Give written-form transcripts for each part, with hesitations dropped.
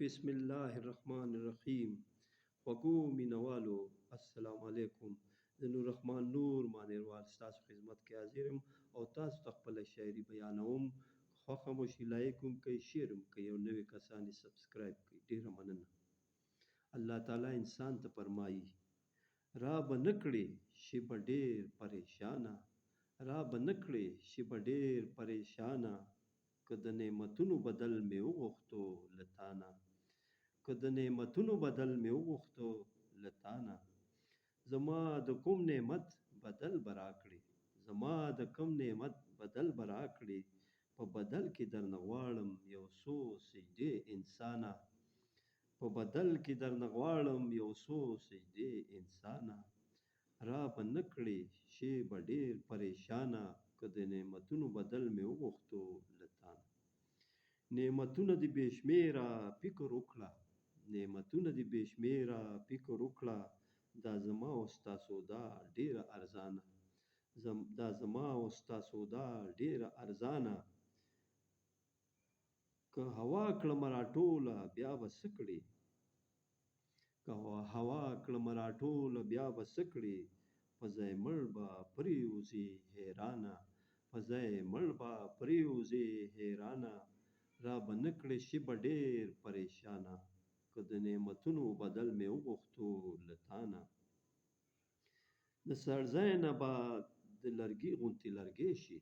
بسم الله الرحمن الرحیم. وګو مینوالو السلام علیکم. د نور رحمان نور مانیروال ستاسو خدمت کې حاضر یم او تاسو ته خپله شاعري بیانوم. خوښه مو شي لایک هم کوئ، شیر هم کوئ او نوي کسان یې سبسکرایب کوئ. ډېره مننه. الله تعالی انسان ته فرمایي را به نه کړې شي به ډېر پریشانه، را به نه کړې شي به ډېر پریشانه، که د نعمتونو بدل مې وغوښتو له تانه، که د نعمتونو بدل مې وغوښتو له تانه. زما د کوم نعمت بدل به راکړې، زما د کوم نعمت بدل به راکړې، په بدل کې درنه غواړم یو څو سجدې انسانه، په بدل کې درنه غواړم یو څو سجدې انسانه. را به نه کړې شي به ډېر پریشانه، که د نعمتونو بدل مې وغوښتو له تانه. نعمتونه دې بې شمېره فکر وکړه، نعمتونه دې بې شمېره فکر وکړه، دا زما او ستا سودا ډېره ارزانه، دا زما او ستا سودا ډېره ارزانه. که هوا کړمه راټوله بیا به څه کړې، که هوا کړمه راټوله بیا به څه کړې، په ځای مړ به پرېوځې حیرانه، په ځای مړ به پرېوځې حیرانه. را به نه کړې شي به ډېر پریشانه، که د نعمتونو بدل مې وغوښتو له تانه. د څړځای نه به د لرګي غوندې لرګی شي،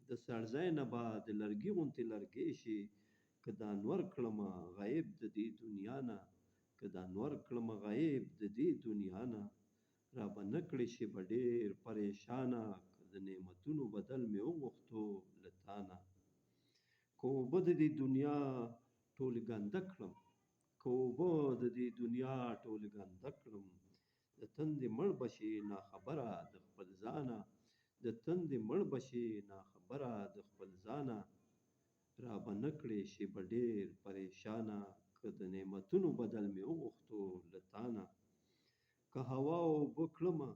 د څړځای نه به د لرګي غوندې لرګی شي، که د انور کړمه غایب د دې دنیا نه، که د انور کړمه غایب د دې دنیا نه. را به نه کړې شي به ډېر پریشانه، که د نعمتونو بدل مې وغوښتو له تانه. که اوبه د دې دنیا ټولې ګنده کړم، که اوبه د دې دنیا ټولې ګنده کړم، د تندې مړ به شې ناخبره د خپل ځانه، د تندې مړ به شې ناخبره د خپل ځانه. را به نه کړې شي به ډېر پریشانه، که د نعمتونو بدل مې وغوښتو له تانه. که هوا اوبه کړمه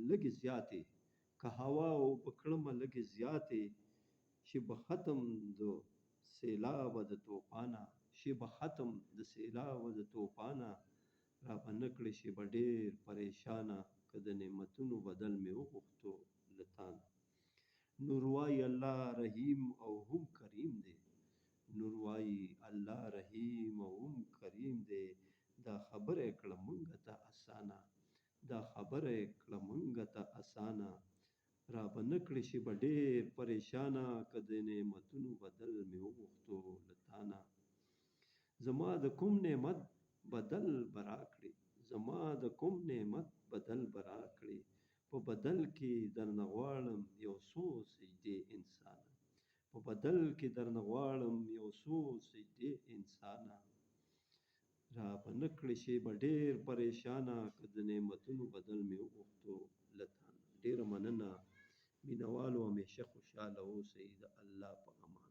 لږې زیاتې، که هوا اوبه کړمه لږې زیاتې، شي به ختم د سیلابه د طوفانه، شي به ختم د سیلابه د طوفانه. را به نه کړې شي به ډېر پریشانه، که د نعمتونو بدل مې وغوښتو له تانه. نور وایي الله رحیم او هم کریم دی، نور وایي الله رحیم او هم کریم دی، دا خبره یې کړه مونږ ته اسانه، دا خبره یې کړه مونږ ته اسانه. را به نه کړې شي به ډېر پریشانه، که د نعمتونو بدل مې وغوښتو له تانه. زما د کوم نعمت بدل به راکړې، زما د کوم نعمت بدل به راکړې، په بدل کې درنه غواړم یو څو سجدې انسانه، په بدل کې درنه غواړم یو څو سجدې انسانه. را به نه کړې شي به ډېر پریشانه، که د نعمتونو بدل مې وغوښتو له تانه. ډېره مننه. مینوالو همیشه خوشحاله اوسئ. د الله په امان.